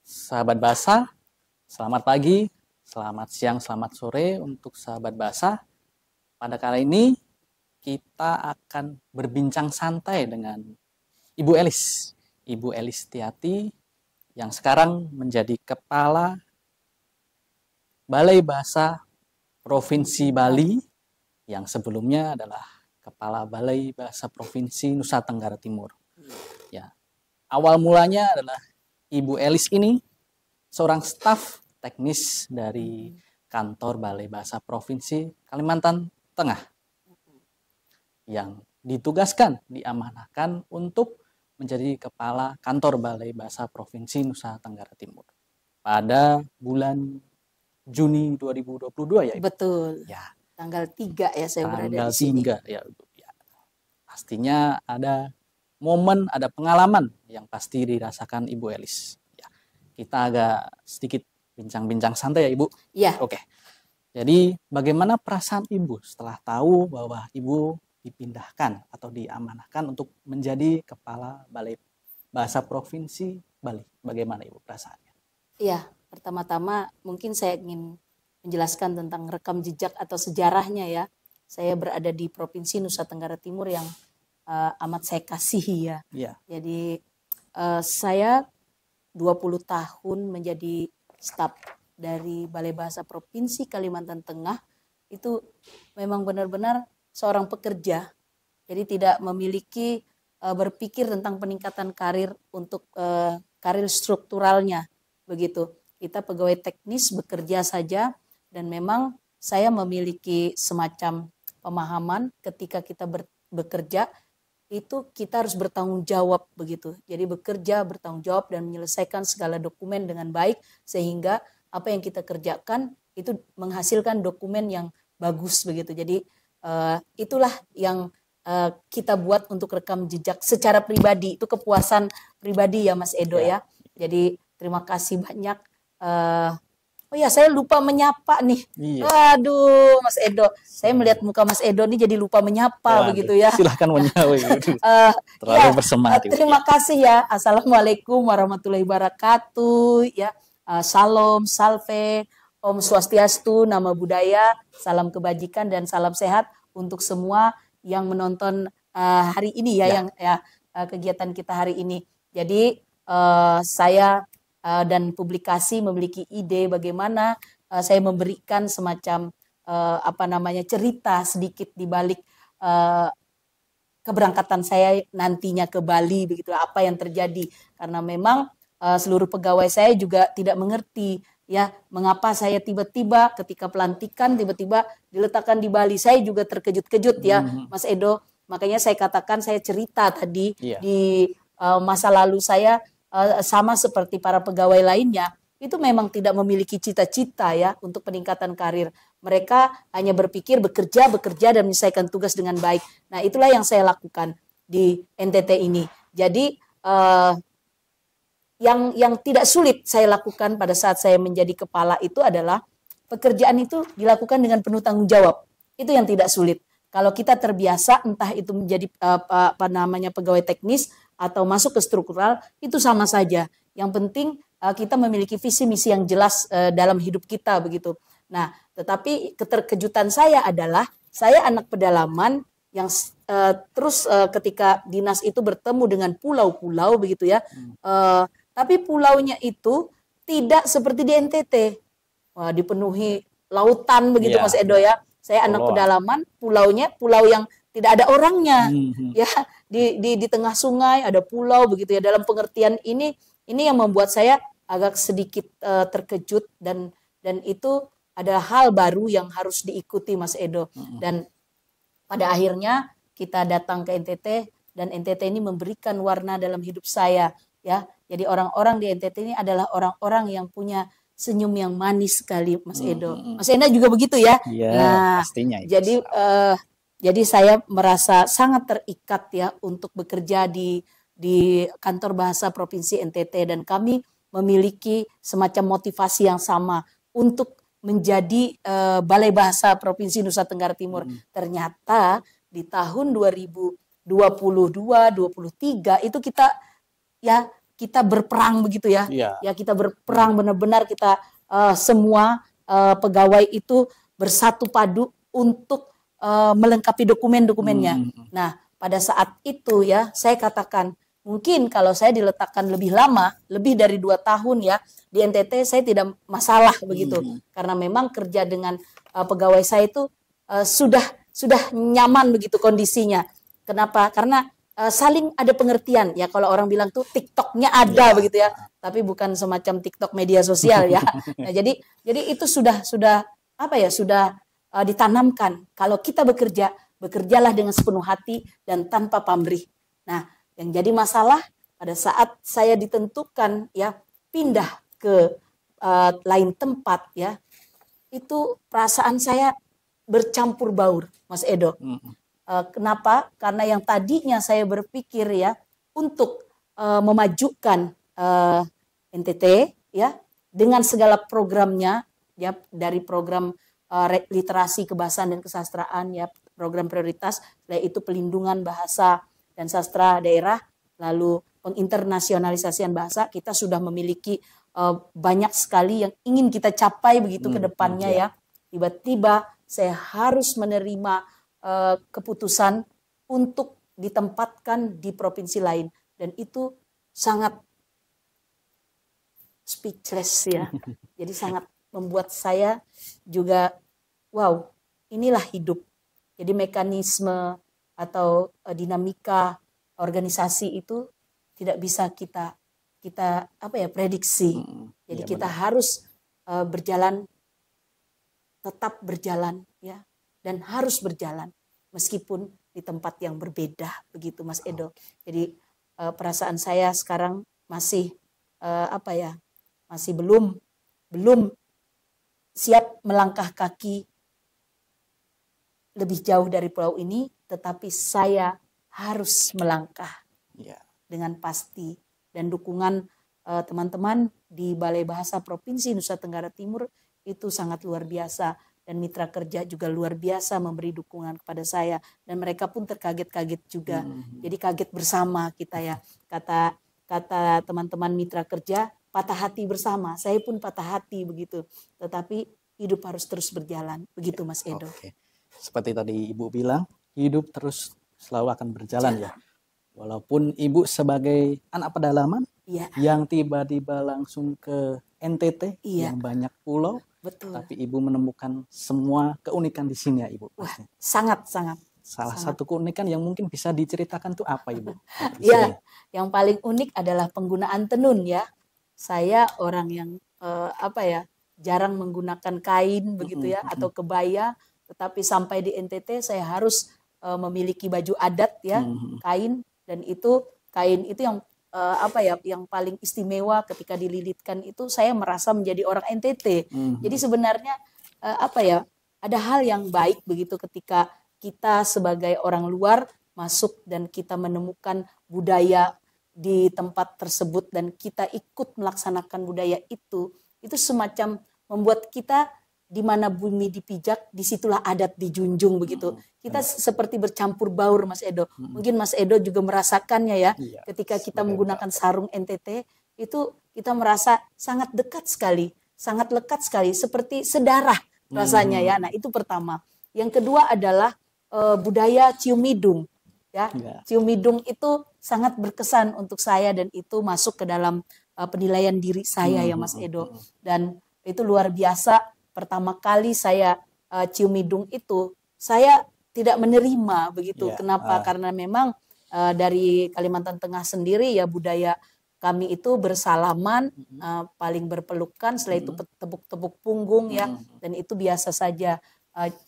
Sahabat Bahasa, selamat pagi, selamat siang, selamat sore untuk sahabat Bahasa. Pada kali ini kita akan berbincang santai dengan Ibu Elis. Ibu Elis Tiati yang sekarang menjadi Kepala Balai Bahasa Provinsi Bali, yang sebelumnya adalah Kepala Balai Bahasa Provinsi Nusa Tenggara Timur. Ya, awal mulanya adalah Ibu Elis ini seorang staf teknis dari kantor Balai Bahasa Provinsi Kalimantan Tengah yang ditugaskan, diamanahkan untuk menjadi kepala kantor Balai Bahasa Provinsi Nusa Tenggara Timur pada bulan Juni 2022 ya Ibu? Betul. Ya. Tanggal 3 ya saya berada Tanggal di sini. 3 ya Ibu. Ya. Pastinya ada momen, ada pengalaman yang pasti dirasakan Ibu Elis. Ya. Kita agak sedikit bincang-bincang santai ya Ibu. Ya. Oke. Jadi bagaimana perasaan Ibu setelah tahu bahwa Ibu dipindahkan atau diamanahkan untuk menjadi Kepala Balai Bahasa Provinsi Bali? Bagaimana Ibu perasaannya? Ya, pertama-tama mungkin saya ingin menjelaskan tentang rekam jejak atau sejarahnya ya. Saya berada di Provinsi Nusa Tenggara Timur yang amat saya kasihi ya. Ya. Jadi saya 20 tahun menjadi staf dari Balai Bahasa Provinsi Kalimantan Tengah. Itu memang benar-benar seorang pekerja. Jadi tidak memiliki berpikir tentang peningkatan karir untuk karir strukturalnya. Begitu. Kita pegawai teknis bekerja saja, dan memang saya memiliki semacam pemahaman ketika kita bekerja itu kita harus bertanggung jawab begitu. Jadi bekerja, bertanggung jawab dan menyelesaikan segala dokumen dengan baik sehingga apa yang kita kerjakan itu menghasilkan dokumen yang bagus begitu. Jadi itulah yang kita buat untuk rekam jejak secara pribadi. Itu kepuasan pribadi ya Mas Edo ya. Jadi terima kasih banyak. Oh ya, saya lupa menyapa nih. Iya. Waduh, Mas Edo. Saya melihat muka Mas Edo nih jadi lupa menyapa. Waduh, begitu ya. Silahkan menyapa. Terlalu Ya, bersemangat. terima kasih ya. Assalamualaikum warahmatullahi wabarakatuh. Ya, Salam, salve, Om Swastiastu, nama budaya, salam kebajikan dan salam sehat untuk semua yang menonton hari ini ya, yang kegiatan kita hari ini. Jadi saya dan publikasi memiliki ide bagaimana saya memberikan semacam cerita sedikit di balik keberangkatan saya nantinya ke Bali begitu, apa yang terjadi, karena memang seluruh pegawai saya juga tidak mengerti ya mengapa saya tiba-tiba ketika pelantikan tiba-tiba diletakkan di Bali. Saya juga terkejut-kejut ya Mas Edo, makanya saya katakan saya cerita tadi di masa lalu saya sama seperti para pegawai lainnya, itu memang tidak memiliki cita-cita ya untuk peningkatan karir. Mereka hanya berpikir bekerja dan menyelesaikan tugas dengan baik. Nah, itulah yang saya lakukan di NTT ini. Jadi yang tidak sulit saya lakukan pada saat saya menjadi kepala itu adalah pekerjaan itu dilakukan dengan penuh tanggung jawab. Itu yang tidak sulit. Kalau kita terbiasa entah itu menjadi pegawai teknis atau masuk ke struktural, itu sama saja. Yang penting kita memiliki visi misi yang jelas dalam hidup kita begitu. Nah, tetapi keterkejutan saya adalah saya anak pedalaman yang terus ketika dinas itu bertemu dengan pulau-pulau begitu ya. Tapi pulaunya itu tidak seperti di NTT. Wah, dipenuhi lautan begitu Mas Edo ya. Saya anak pedalaman, pulaunya pulau yang tidak ada orangnya. Ya, di tengah sungai ada pulau begitu ya. Dalam pengertian ini yang membuat saya agak sedikit terkejut, dan itu adalah hal baru yang harus diikuti Mas Edo. Dan pada akhirnya kita datang ke NTT, dan NTT ini memberikan warna dalam hidup saya ya. Jadi orang-orang di NTT ini adalah orang-orang yang punya senyum yang manis sekali Mas Edo. Mas Enda juga begitu ya? Iya, nah, pastinya. Jadi saya merasa sangat terikat ya untuk bekerja di kantor bahasa Provinsi NTT, dan kami memiliki semacam motivasi yang sama untuk menjadi Balai Bahasa Provinsi Nusa Tenggara Timur. Ternyata di tahun 2022-23 itu kita ya kita berperang begitu ya. Iya. Ya kita berperang benar-benar kita semua pegawai itu bersatu padu untuk melengkapi dokumen-dokumennya. Nah, pada saat itu ya saya katakan mungkin kalau saya diletakkan lebih lama, lebih dari 2 tahun ya di NTT saya tidak masalah begitu. Karena memang kerja dengan pegawai saya itu sudah nyaman begitu kondisinya. Kenapa? Karena saling ada pengertian ya, kalau orang bilang tuh TikToknya ada begitu ya, tapi bukan semacam TikTok media sosial ya. Nah, jadi itu sudah apa ya, sudah ditanamkan kalau kita bekerjalah dengan sepenuh hati dan tanpa pamrih. Nah, yang jadi masalah pada saat saya ditentukan ya pindah ke lain tempat ya, itu perasaan saya bercampur baur, Mas Edo. Kenapa? Karena yang tadinya saya berpikir ya untuk memajukan NTT ya dengan segala programnya ya, dari program literasi kebahasaan dan kesastraan ya, program prioritas, yaitu pelindungan bahasa dan sastra daerah, lalu penginternasionalisasian bahasa, kita sudah memiliki banyak sekali yang ingin kita capai begitu ke depannya ya. Tiba-tiba saya harus menerima keputusan untuk ditempatkan di provinsi lain, dan itu sangat speechless ya. Jadi sangat membuat saya juga wow, inilah hidup. Jadi mekanisme atau dinamika organisasi itu tidak bisa kita apa ya prediksi. Jadi kita harus berjalan, tetap berjalan ya, dan harus berjalan meskipun di tempat yang berbeda begitu Mas Edo. Jadi perasaan saya sekarang masih apa ya, masih belum siap melangkah kaki lebih jauh dari pulau ini, tetapi saya harus melangkah dengan pasti, dan dukungan teman-teman di Balai Bahasa Provinsi Nusa Tenggara Timur itu sangat luar biasa, dan mitra kerja juga luar biasa memberi dukungan kepada saya, dan mereka pun terkaget-kaget juga. Jadi kaget bersama kita ya. Kata teman-teman mitra kerja, patah hati bersama. Saya pun patah hati begitu. Tetapi hidup harus terus berjalan. Begitu Mas Edo. Seperti tadi Ibu bilang, hidup terus selalu akan berjalan ya. Walaupun Ibu sebagai anak pedalaman yang tiba-tiba langsung ke NTT yang banyak pulau, tapi Ibu menemukan semua keunikan di sini ya Ibu. Wah, sangat. Salah satu keunikan yang mungkin bisa diceritakan tuh apa Ibu? Ya, yang paling unik adalah penggunaan tenun ya. Saya orang yang apa ya, jarang menggunakan kain begitu ya, atau kebaya, tetapi sampai di NTT saya harus memiliki baju adat ya, kain, dan itu kain itu yang apa ya, yang paling istimewa ketika dililitkan itu saya merasa menjadi orang NTT. Jadi sebenarnya apa ya, ada hal yang baik begitu ketika kita sebagai orang luar masuk dan kita menemukan budaya di tempat tersebut dan kita ikut melaksanakan budaya itu semacam membuat kita di mana bumi dipijak, disitulah adat dijunjung begitu. Kita seperti bercampur baur Mas Edo. Mungkin Mas Edo juga merasakannya ya, ketika kita menggunakan sarung NTT, itu kita merasa sangat dekat sekali, sangat lekat sekali, seperti sedarah rasanya ya. Nah itu pertama. Yang kedua adalah budaya cium hidung. Ya, cium hidung itu sangat berkesan untuk saya, dan itu masuk ke dalam penilaian diri saya ya Mas Edo. Dan itu luar biasa. Pertama kali saya cium hidung itu, saya tidak menerima begitu. Kenapa? Karena memang dari Kalimantan Tengah sendiri ya, budaya kami itu bersalaman, paling berpelukan, setelah itu tepuk-tepuk punggung ya, dan itu biasa saja.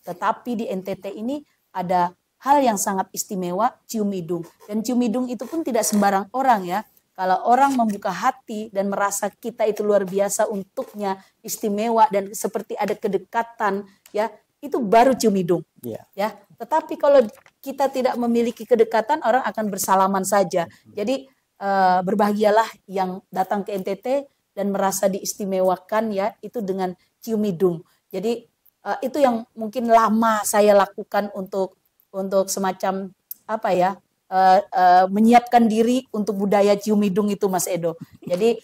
Tetapi di NTT ini ada hal yang sangat istimewa, cium hidung. Dan cium hidung itu pun tidak sembarang orang ya. Kalau orang membuka hati dan merasa kita itu luar biasa untuknya, istimewa, dan seperti ada kedekatan, ya, itu baru cium hidung. Ya. Tetapi kalau kita tidak memiliki kedekatan, orang akan bersalaman saja. Jadi berbahagialah yang datang ke NTT dan merasa diistimewakan ya, itu dengan cium hidung. Jadi itu yang mungkin lama saya lakukan untuk semacam apa ya, menyiapkan diri untuk budaya cium hidung itu, Mas Edo. Jadi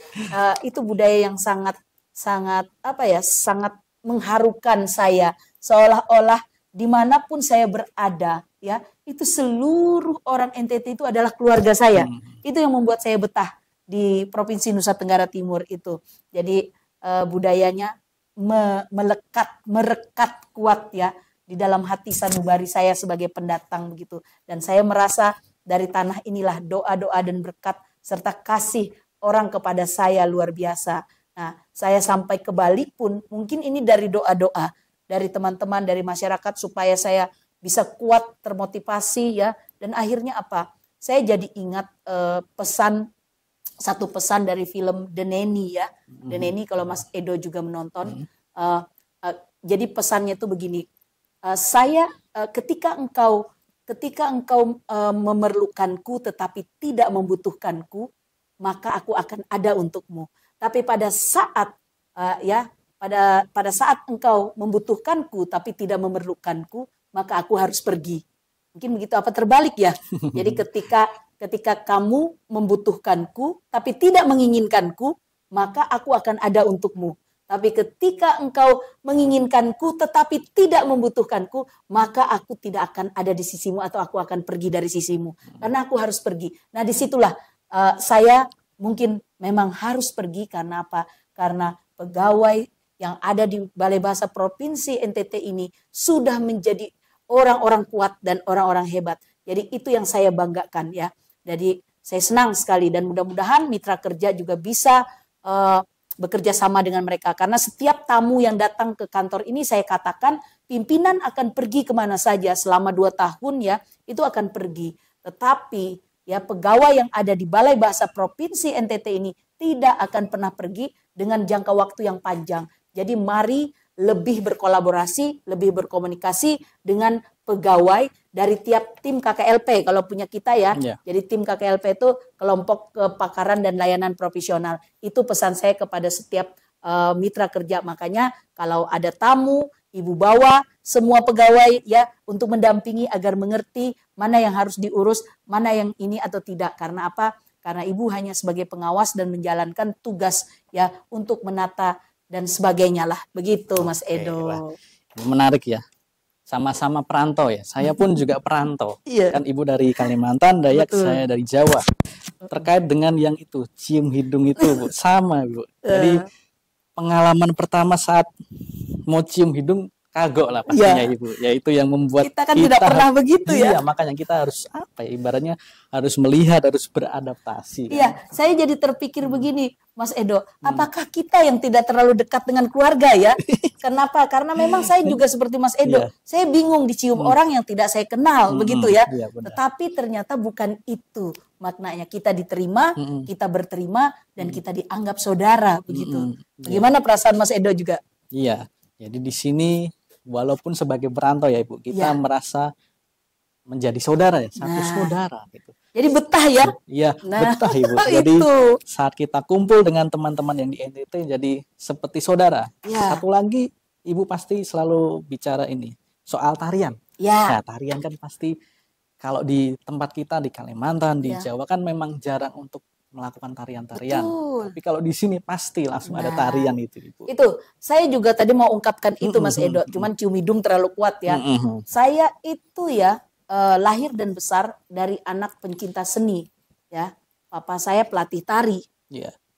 itu budaya yang sangat sangat mengharukan saya, seolah-olah dimanapun saya berada, ya, itu seluruh orang NTT itu adalah keluarga saya. Itu yang membuat saya betah di Provinsi Nusa Tenggara Timur itu. Jadi budayanya merekat kuat ya di dalam hati sanubari saya sebagai pendatang begitu. Dan saya merasa dari tanah inilah doa-doa dan berkat serta kasih orang kepada saya luar biasa. Nah, saya sampai ke Bali pun mungkin ini dari doa-doa dari teman-teman, dari masyarakat supaya saya bisa kuat, termotivasi ya. Dan akhirnya apa? Saya jadi ingat satu pesan dari film The Nanny ya. The Nanny kalau Mas Edo juga menonton. Jadi pesannya itu begini. Ketika engkau memerlukanku tetapi tidak membutuhkanku, maka aku akan ada untukmu. Tapi pada saat pada saat engkau membutuhkanku tapi tidak memerlukanku, maka aku harus pergi. Mungkin begitu apa terbalik ya. Jadi ketika kamu membutuhkanku tapi tidak menginginkanku, maka aku akan ada untukmu. Tapi ketika engkau menginginkanku tetapi tidak membutuhkanku, maka aku tidak akan ada di sisimu atau aku akan pergi dari sisimu. Karena aku harus pergi. Nah disitulah saya mungkin memang harus pergi karena apa? Karena pegawai yang ada di Balai Bahasa Provinsi NTT ini sudah menjadi orang-orang kuat dan orang-orang hebat. Jadi itu yang saya banggakan ya. Jadi saya senang sekali dan mudah-mudahan mitra kerja juga bisa bekerja sama dengan mereka. Karena setiap tamu yang datang ke kantor ini saya katakan pimpinan akan pergi kemana saja selama 2 tahun ya, itu akan pergi. Tetapi ya pegawai yang ada di Balai Bahasa Provinsi NTT ini tidak akan pernah pergi dengan jangka waktu yang panjang. Jadi mari lebih berkolaborasi, lebih berkomunikasi dengan pegawai dari tiap tim KKLP kalau punya kita ya. Jadi tim KKLP itu kelompok kepakaran dan layanan profesional. Itu pesan saya kepada setiap mitra kerja. Makanya kalau ada tamu, Ibu bawa semua pegawai ya untuk mendampingi agar mengerti mana yang harus diurus, mana yang ini atau tidak. Karena apa? Karena Ibu hanya sebagai pengawas dan menjalankan tugas ya untuk menata dan sebagainya lah. Begitu Mas Edo. Menarik ya. Sama-sama perantau ya. Saya pun juga perantau. Kan Ibu dari Kalimantan, Dayak, saya dari Jawa. Terkait dengan yang itu, cium hidung itu Bu, sama Bu. Jadi pengalaman pertama saat mau cium hidung kagok lah pastinya Ibu. Ya itu yang membuat kita kan tidak pernah begitu ya. Iya, makanya kita harus apa ya, ibaratnya harus melihat, harus beradaptasi. Iya, kan? Saya jadi terpikir begini, Mas Edo, apakah kita yang tidak terlalu dekat dengan keluarga ya? Kenapa? Karena memang saya juga seperti Mas Edo, saya bingung dicium orang yang tidak saya kenal, begitu ya. Tetapi ternyata bukan itu maknanya. Kita diterima, kita berterima, dan kita dianggap saudara, begitu. Bagaimana perasaan Mas Edo juga? Iya, jadi di sini walaupun sebagai perantau ya Ibu, kita merasa menjadi saudara ya, satu saudara gitu. Jadi betah ya? Iya, betah Ibu. Jadi saat kita kumpul dengan teman-teman yang di NTT jadi seperti saudara. Satu lagi Ibu pasti selalu bicara ini soal tarian. Nah, tarian kan pasti kalau di tempat kita di Kalimantan, di Jawa kan memang jarang untuk melakukan tarian-tarian. Tapi kalau di sini pasti langsung ada tarian itu Ibu. Itu, saya juga tadi mau ungkapkan itu Mas Edo, cuman cium hidung terlalu kuat ya. Saya itu ya lahir dan besar dari anak pencinta seni ya. Papa saya pelatih tari.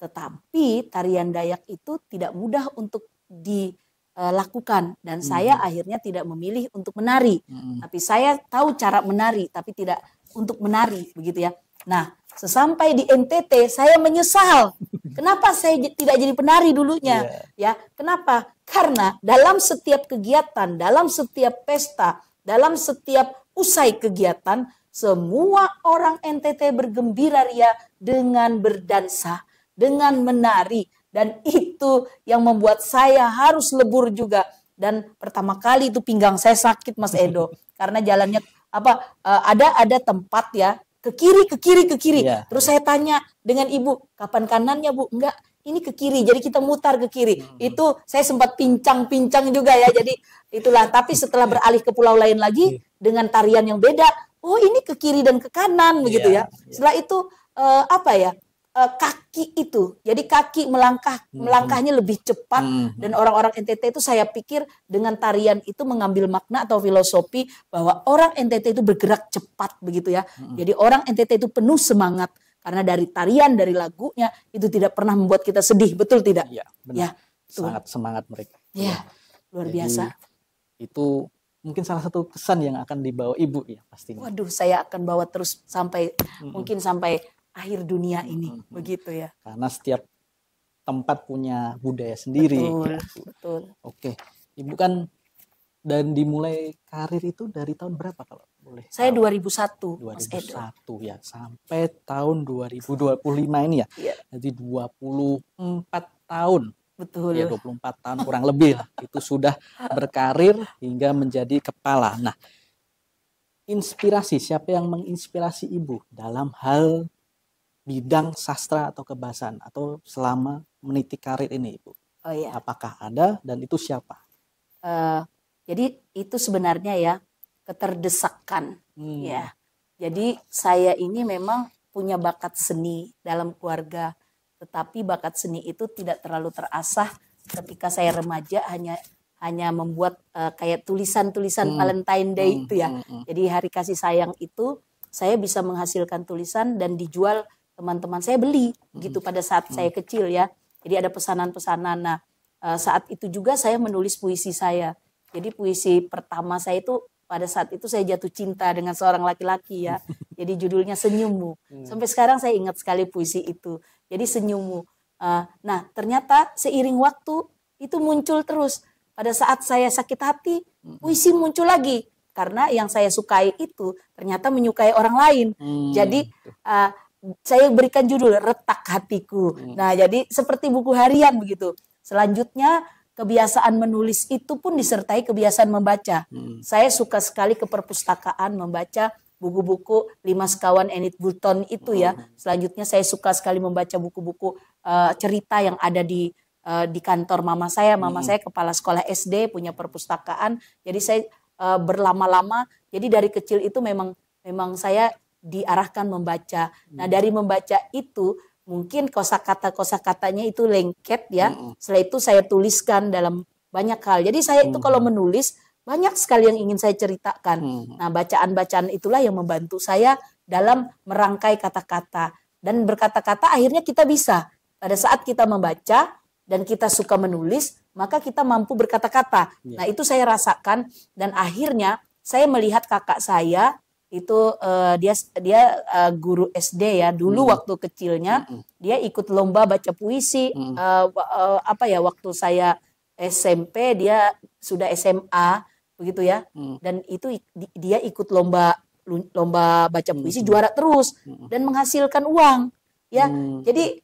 Tetapi tarian Dayak itu tidak mudah untuk dilakukan dan saya akhirnya tidak memilih untuk menari. Tapi saya tahu cara menari tapi tidak untuk menari begitu ya. Nah, sesampai di NTT saya menyesal. Kenapa saya tidak jadi penari dulunya? Ya, kenapa? Karena dalam setiap kegiatan, dalam setiap pesta, dalam setiap usai kegiatan, semua orang NTT bergembira ria dengan berdansa, dengan menari, dan itu yang membuat saya harus lebur juga. Dan pertama kali itu pinggang saya sakit Mas Edo karena jalannya ada tempat ya ke kiri. Terus saya tanya dengan ibu, kapan kanannya Bu? Enggak, ini ke kiri. Jadi kita mutar ke kiri. Itu saya sempat pincang juga ya. Jadi itulah. Tapi setelah beralih ke pulau lain lagi dengan tarian yang beda, oh ini ke kiri dan ke kanan begitu ya. Setelah itu kaki itu, jadi kaki melangkahnya lebih cepat, dan orang-orang NTT itu saya pikir dengan tarian itu mengambil makna atau filosofi bahwa orang NTT itu bergerak cepat begitu ya. Jadi orang NTT itu penuh semangat karena dari tarian, dari lagunya itu tidak pernah membuat kita sedih, betul tidak? Iya, benar. Sangat semangat mereka. Ya, luar biasa. Itu mungkin salah satu kesan yang akan dibawa Ibu ya pastinya. Waduh, saya akan bawa terus sampai mungkin sampai akhir dunia ini, begitu ya. Karena setiap tempat punya budaya sendiri. Betul, gitu. betul. Oke, Ibu kan dan dimulai karir itu dari tahun berapa kalau boleh? Saya 2001, 2001 ya, sampai tahun 2025 ini ya. Iya. Jadi 24 tahun. Betul. Ya 24 tahun kurang lebih lah. Itu sudah berkarir hingga menjadi kepala. Nah, inspirasi, siapa yang menginspirasi Ibu dalam hal bidang sastra atau kebahasaan atau selama meniti karir ini, Ibu? Oh iya. Apakah ada dan itu siapa? Jadi itu sebenarnya ya keterdesakan ya. Jadi saya ini memang punya bakat seni dalam keluarga, tetapi bakat seni itu tidak terlalu terasah ketika saya remaja, hanya membuat kayak tulisan-tulisan Valentine Day itu ya. Jadi hari kasih sayang itu saya bisa menghasilkan tulisan dan dijual, teman-teman saya beli gitu pada saat saya kecil ya. Jadi ada pesanan-pesanan. Nah, saat itu juga saya menulis puisi saya. Jadi puisi pertama saya itu pada saat itu saya jatuh cinta dengan seorang laki-laki ya. Jadi judulnya Senyummu. Sampai sekarang saya ingat sekali puisi itu. Jadi Senyummu. Nah, ternyata seiring waktu itu muncul terus. Pada saat saya sakit hati, puisi muncul lagi. Karena yang saya sukai itu ternyata menyukai orang lain. Jadi saya berikan judul Retak Hatiku. Nah, jadi seperti buku harian begitu. Selanjutnya kebiasaan menulis itu pun disertai kebiasaan membaca. Saya suka sekali ke perpustakaan membaca buku-buku Lima Sekawan Enid Blyton itu ya. Selanjutnya saya suka sekali membaca buku-buku cerita yang ada di kantor mama saya. Mama saya kepala sekolah SD, punya perpustakaan. Jadi saya berlama-lama. Jadi dari kecil itu memang saya diarahkan membaca. Nah, dari membaca itu mungkin kosakatanya itu lengket ya. Setelah itu saya tuliskan dalam banyak hal. Jadi saya itu kalau menulis banyak sekali yang ingin saya ceritakan. Nah, bacaan-bacaan itulah yang membantu saya dalam merangkai kata-kata. Dan berkata-kata akhirnya kita bisa. Pada saat kita membaca dan kita suka menulis, maka kita mampu berkata-kata. Nah, itu saya rasakan dan akhirnya saya melihat kakak saya itu dia guru SD ya. Dulu waktu kecilnya dia ikut lomba baca puisi. Waktu saya SMP dia sudah SMA begitu ya. Dan itu dia ikut lomba baca puisi, juara terus dan menghasilkan uang ya. Jadi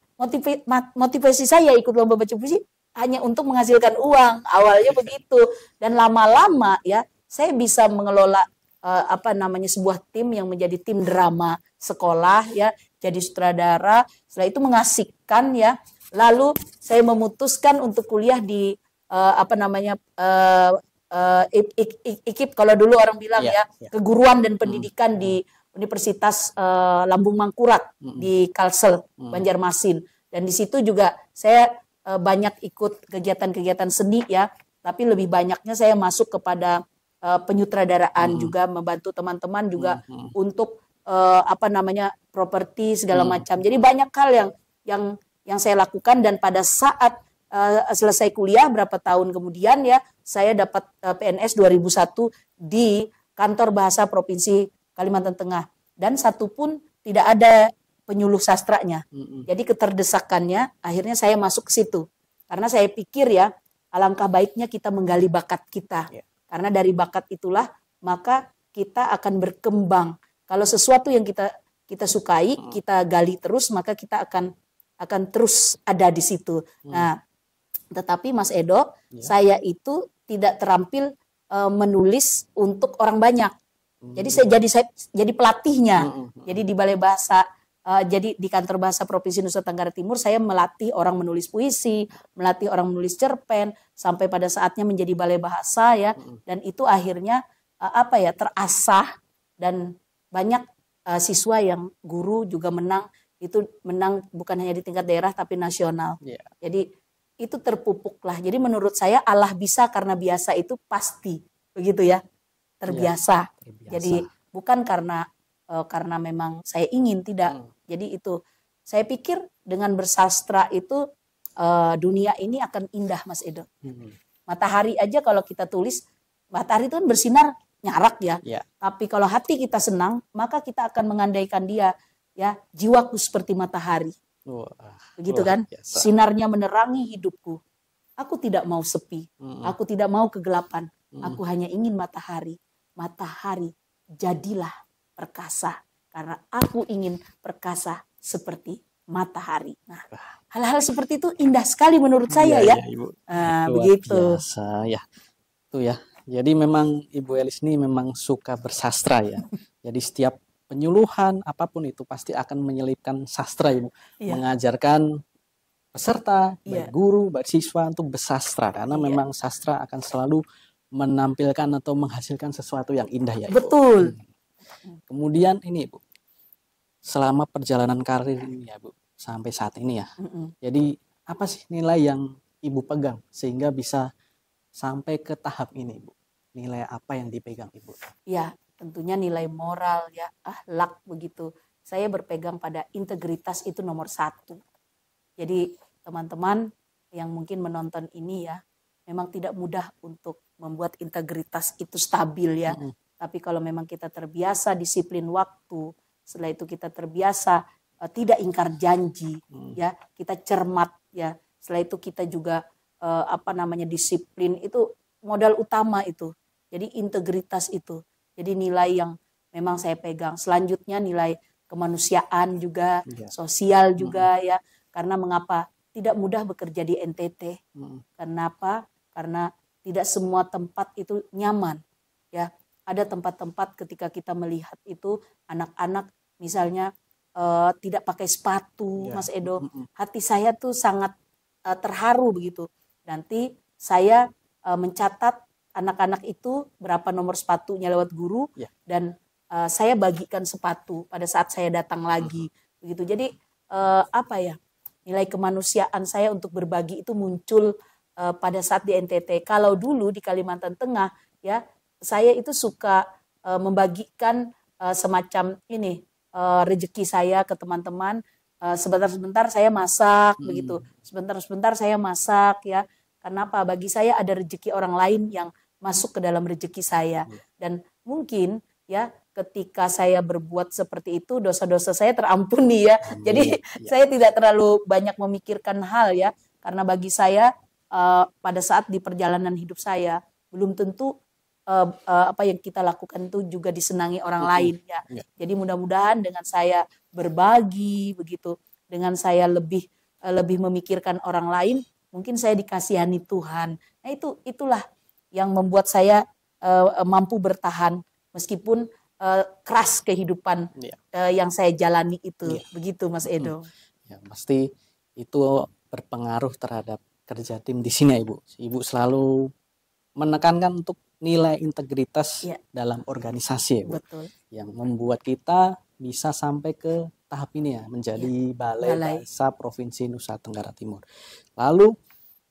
motivasi saya ikut lomba baca puisi hanya untuk menghasilkan uang. Awalnya begitu, dan lama-lama ya saya bisa mengelola sebuah tim yang menjadi tim drama sekolah ya, jadi sutradara. Setelah itu mengasihkan ya. Lalu saya memutuskan untuk kuliah di IKIP, kalau dulu orang bilang keguruan dan pendidikan di Universitas Lambung Mangkurat di Kalsel, Banjarmasin. Dan di situ juga saya banyak ikut kegiatan-kegiatan seni ya, tapi lebih banyaknya saya masuk kepada penyutradaraan juga, membantu teman-teman juga untuk properti segala macam. Jadi banyak hal yang saya lakukan, dan pada saat selesai kuliah berapa tahun kemudian ya, saya dapat PNS 2001 di Kantor Bahasa Provinsi Kalimantan Tengah, dan satu pun tidak ada penyuluh sastranya. Jadi keterdesakannya akhirnya saya masuk ke situ. Karena saya pikir ya, alangkah baiknya kita menggali bakat kita. Karena dari bakat itulah maka kita akan berkembang. Kalau sesuatu yang kita sukai, kita gali terus, maka kita akan terus ada di situ. Nah, tetapi Mas Edo, saya itu tidak terampil menulis untuk orang banyak. Jadi saya jadi pelatihnya. Jadi di Balai Bahasa, jadi di Kantor Bahasa Provinsi Nusa Tenggara Timur, saya melatih orang menulis puisi, melatih orang menulis cerpen, sampai pada saatnya menjadi Balai Bahasa ya. Dan itu akhirnya terasah, dan banyak siswa yang guru juga menang, itu menang bukan hanya di tingkat daerah tapi nasional. Ya. Jadi itu terpupuk lah. Jadi menurut saya Allah bisa karena biasa itu pasti begitu ya, terbiasa. Terbiasa. Jadi bukan karena memang saya ingin, tidak. Jadi itu saya pikir dengan bersastra itu dunia ini akan indah, Mas Edo. Matahari aja kalau kita tulis, matahari itu kan bersinar nyarak ya. Ya. Tapi kalau hati kita senang, maka kita akan mengandaikan dia, ya, jiwaku seperti matahari. Begitu kan? Biasa. Sinarnya menerangi hidupku. Aku tidak mau sepi. Aku tidak mau kegelapan. Aku hanya ingin matahari. Matahari, jadilah perkasa. Karena aku ingin perkasa seperti matahari. Nah, hal-hal seperti itu indah sekali menurut saya ya. Ibu. Begitu. Biasa ya. Itu ya. Jadi memang Ibu Elis ini memang suka bersastra ya. Jadi setiap penyuluhan apapun itu pasti akan menyelipkan sastra Ibu. Iya. Mengajarkan peserta, Iya. baik guru, baik siswa untuk bersastra. Karena memang sastra akan selalu menampilkan atau menghasilkan sesuatu yang indah ya Ibu. Betul. Kemudian ini Ibu, selama perjalanan karir ini ya Bu, sampai saat ini ya. Jadi apa sih nilai yang Ibu pegang sehingga bisa sampai ke tahap ini Bu? Nilai apa yang dipegang Ibu? Ya, tentunya nilai moral ya, akhlak begitu. Saya berpegang pada integritas itu nomor 1. Jadi teman-teman yang mungkin menonton ini ya, memang tidak mudah untuk membuat integritas itu stabil ya. Tapi kalau memang kita terbiasa disiplin waktu, setelah itu kita terbiasa tidak ingkar janji, ya, kita cermat ya. Setelah itu kita juga disiplin itu modal utama itu. Jadi integritas itu. Jadi nilai yang memang saya pegang. Selanjutnya nilai kemanusiaan juga, sosial juga ya. Karena mengapa tidak mudah bekerja di NTT? Kenapa? Karena tidak semua tempat itu nyaman. Ya, ada tempat-tempat ketika kita melihat itu anak-anak misalnya tidak pakai sepatu, Mas Edo. Hati saya tuh sangat terharu begitu. Nanti saya mencatat anak-anak itu berapa nomor sepatunya lewat guru dan saya bagikan sepatu pada saat saya datang lagi begitu. Jadi nilai kemanusiaan saya untuk berbagi itu muncul pada saat di NTT. Kalau dulu di Kalimantan Tengah ya, saya itu suka membagikan semacam ini rezeki saya ke teman-teman. Sebentar-sebentar saya masak begitu. Sebentar-sebentar saya masak ya. Kenapa? Bagi saya ada rezeki orang lain yang masuk ke dalam rezeki saya. Dan mungkin ya ketika saya berbuat seperti itu dosa-dosa saya terampuni ya. Jadi saya tidak terlalu banyak memikirkan hal ya. Karena bagi saya pada saat di perjalanan hidup saya belum tentu apa yang kita lakukan itu juga disenangi orang lain ya. Jadi mudah-mudahan dengan saya berbagi begitu, dengan saya lebih memikirkan orang lain, mungkin saya dikasihani Tuhan. Nah itulah yang membuat saya mampu bertahan meskipun keras kehidupan yang saya jalani itu. Begitu Mas Edo. Ya, pasti itu berpengaruh terhadap kerja tim di sini ya Ibu. Ibu selalu menekankan untuk nilai integritas dalam organisasi ya Bu. Betul. Yang membuat kita bisa sampai ke tahap ini ya, menjadi Balai Bahasa Provinsi Nusa Tenggara Timur. Lalu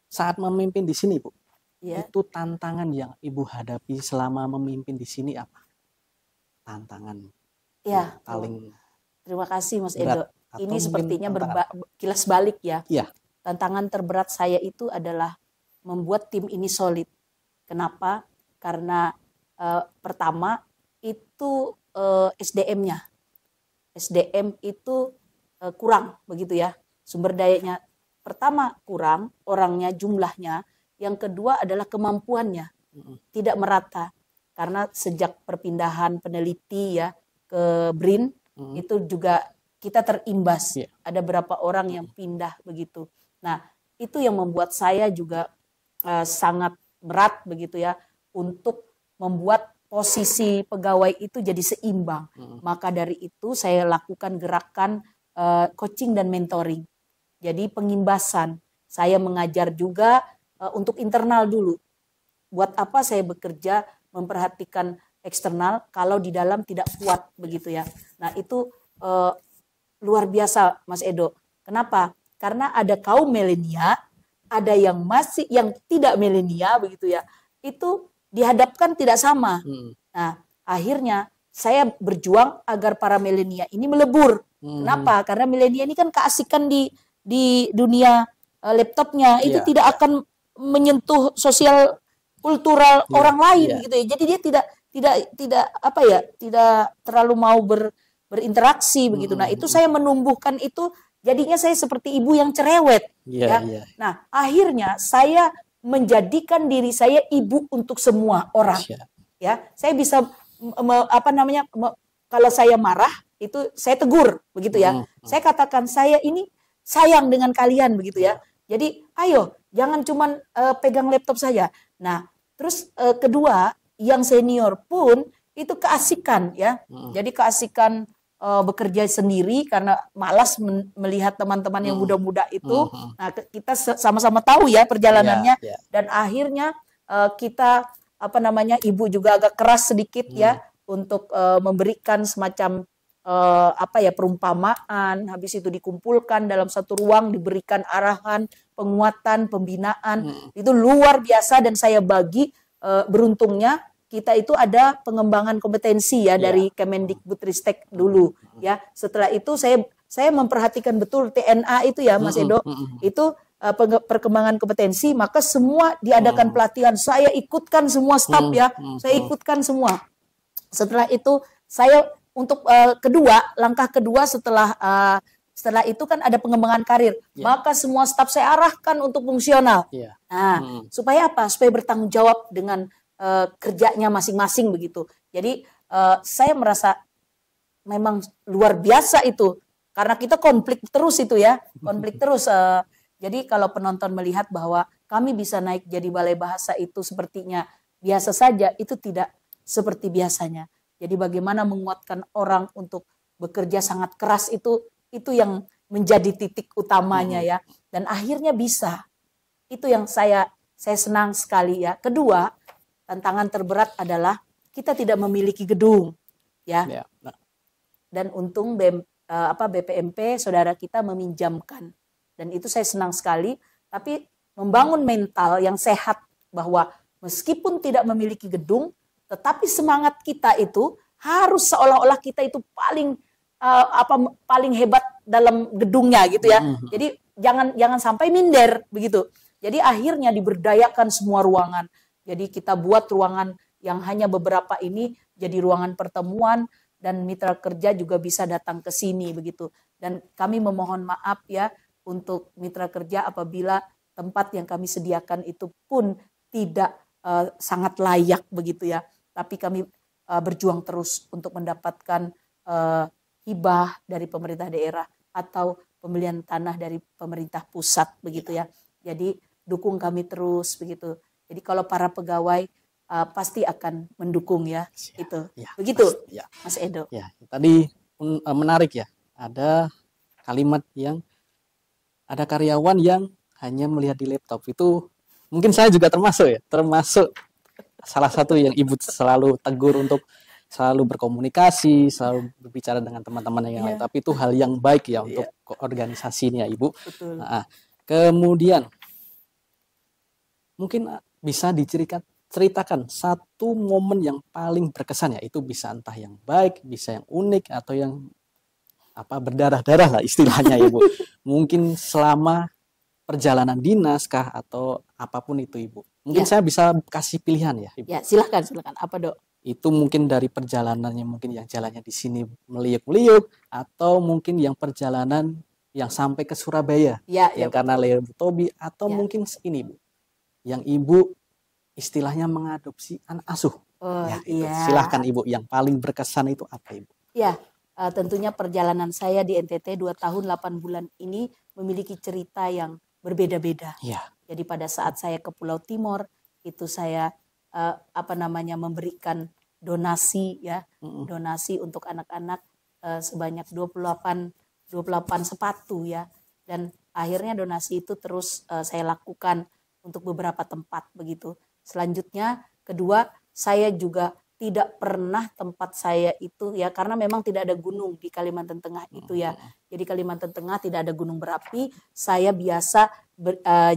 saat memimpin di sini Bu, itu tantangan yang Ibu hadapi selama memimpin di sini apa? Tantangan yang paling terima kasih Mas Edo. Ini sepertinya kilas balik ya. Tantangan terberat saya itu adalah membuat tim ini solid. Kenapa? Karena pertama itu SDM-nya. SDM itu kurang begitu ya. Sumber dayanya pertama kurang, orangnya, jumlahnya. Yang kedua adalah kemampuannya. Tidak merata. Karena sejak perpindahan peneliti ya ke BRIN itu juga kita terimbas. Ada berapa orang yang pindah begitu. Nah, itu yang membuat saya juga sangat berat begitu ya untuk membuat posisi pegawai itu jadi seimbang. Maka dari itu saya lakukan gerakan coaching dan mentoring. Jadi pengimbasan. Saya mengajar juga untuk internal dulu. Buat apa saya bekerja memperhatikan eksternal kalau di dalam tidak kuat begitu ya. Nah, itu luar biasa Mas Edo. Kenapa? Karena ada kaum milenia, ada yang masih yang tidak milenia begitu ya. Itu dihadapkan tidak sama. Nah, akhirnya saya berjuang agar para milenia ini melebur. Kenapa? Karena milenia ini kan keasikan di dunia laptopnya itu tidak akan menyentuh sosial kultural orang lain gitu ya. Jadi dia tidak apa ya, tidak terlalu mau berinteraksi begitu. Nah, itu saya menumbuhkan itu, jadinya saya seperti ibu yang cerewet ya. Nah, akhirnya saya menjadikan diri saya ibu untuk semua orang. Ya, saya bisa kalau saya marah itu saya tegur begitu ya. Saya katakan saya ini sayang dengan kalian begitu ya. Jadi ayo jangan cuman pegang laptop saja. Nah, terus kedua, yang senior pun itu keasikan ya. Jadi keasikan bekerja sendiri karena malas melihat teman-teman yang muda-muda itu. Nah, kita sama-sama tahu ya perjalanannya dan akhirnya kita ibu juga agak keras sedikit ya untuk memberikan semacam perumpamaan, habis itu dikumpulkan dalam satu ruang, diberikan arahan, penguatan, pembinaan, itu luar biasa. Dan saya bagi beruntungnya kita itu ada pengembangan kompetensi ya dari Kemendikbudristek dulu ya. Setelah itu saya memperhatikan betul TNA itu ya Mas Edo, itu perkembangan kompetensi, maka semua diadakan pelatihan, saya ikutkan semua staf ya, saya ikutkan semua. Setelah itu saya untuk langkah kedua setelah itu kan ada pengembangan karir, maka semua staf saya arahkan untuk fungsional. Nah, supaya apa? Supaya bertanggung jawab dengan kerjanya masing-masing begitu. Jadi saya merasa memang luar biasa itu, karena kita konflik terus itu ya, konflik terus. Jadi kalau penonton melihat bahwa kami bisa naik jadi balai bahasa itu sepertinya biasa saja, itu tidak seperti biasanya. Jadi bagaimana menguatkan orang untuk bekerja sangat keras itu yang menjadi titik utamanya ya. Dan akhirnya bisa. Itu yang saya senang sekali ya. Kedua, tantangan terberat adalah kita tidak memiliki gedung ya. Dan untung BPMP saudara kita meminjamkan. Dan itu saya senang sekali, tapi membangun mental yang sehat bahwa meskipun tidak memiliki gedung, tetapi semangat kita itu harus seolah-olah kita itu paling hebat dalam gedungnya gitu ya. Jadi jangan sampai minder begitu. Jadi akhirnya diberdayakan semua ruangan. Jadi kita buat ruangan yang hanya beberapa ini jadi ruangan pertemuan dan mitra kerja juga bisa datang ke sini begitu. Dan kami memohon maaf ya untuk mitra kerja apabila tempat yang kami sediakan itu pun tidak sangat layak begitu ya. Tapi kami berjuang terus untuk mendapatkan hibah dari pemerintah daerah atau pembelian tanah dari pemerintah pusat begitu ya. Jadi dukung kami terus begitu. Jadi kalau para pegawai pasti akan mendukung ya. Itu. Begitu Mas Edo. Ya, tadi menarik ya. Ada kalimat yang ada karyawan yang hanya melihat di laptop. Itu mungkin saya juga termasuk salah satu yang ibu selalu tegur untuk selalu berkomunikasi, selalu berbicara dengan teman-teman yang lain. Tapi itu hal yang baik ya untuk organisasi ini ya ibu. Betul. Nah, kemudian mungkin bisa ceritakan satu momen yang paling berkesan ya. Itu bisa entah yang baik, bisa yang unik atau yang berdarah-darah lah istilahnya ibu. Mungkin selama perjalanan dinas kah atau apapun itu ibu. Mungkin saya bisa kasih pilihan ya ibu. Ya silakan. Apa Dok? Itu mungkin dari perjalanannya mungkin yang jalannya di sini meliuk-liuk atau mungkin yang perjalanan yang sampai ke Surabaya yang karena Leo Tobi atau mungkin ini bu, yang ibu istilahnya mengadopsi anak asuh. Silahkan ibu, yang paling berkesan itu apa ibu? Ya. Tentunya perjalanan saya di NTT 2 tahun 8 bulan ini memiliki cerita yang berbeda-beda. Jadi pada saat saya ke Pulau Timor itu saya memberikan donasi ya, donasi untuk anak-anak sebanyak 28 sepatu ya. Dan akhirnya donasi itu terus saya lakukan untuk beberapa tempat begitu. Selanjutnya kedua, saya juga tidak pernah tempat saya itu ya, karena memang tidak ada gunung di Kalimantan Tengah itu ya. Jadi Kalimantan Tengah tidak ada gunung berapi. Saya biasa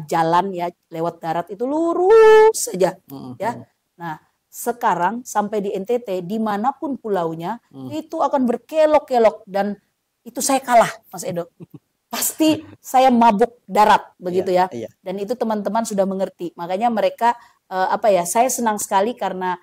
jalan ya lewat darat itu lurus saja ya. Nah sekarang sampai di NTT dimanapun pulaunya itu akan berkelok-kelok, dan itu saya kalah Mas Edo. Pasti saya mabuk darat begitu ya. Dan itu teman-teman sudah mengerti. Makanya mereka saya senang sekali karena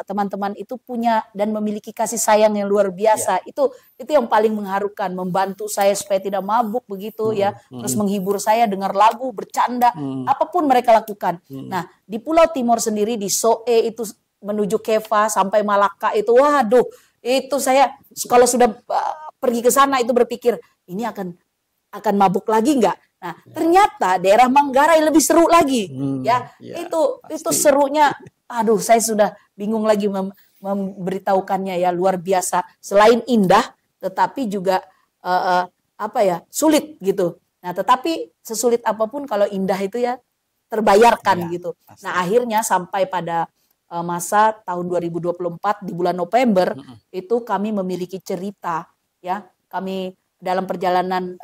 teman-teman itu punya dan memiliki kasih sayang yang luar biasa. Itu yang paling mengharukan, membantu saya supaya tidak mabuk begitu ya. Terus menghibur saya dengar lagu, bercanda, apapun mereka lakukan. Nah, di Pulau Timor sendiri di Soe itu menuju Keva sampai Malaka itu, waduh, itu saya kalau sudah pergi ke sana itu berpikir ini akan mabuk lagi enggak? Nah, ternyata daerah Manggarai lebih seru lagi. Itu serunya. Aduh, saya sudah bingung lagi memberitahukannya ya, luar biasa. Selain indah, tetapi juga sulit gitu. Nah, tetapi sesulit apapun kalau indah itu ya terbayarkan gitu. Pasti. Nah, akhirnya sampai pada masa tahun 2024 di bulan November itu kami memiliki cerita ya. Kami dalam perjalanan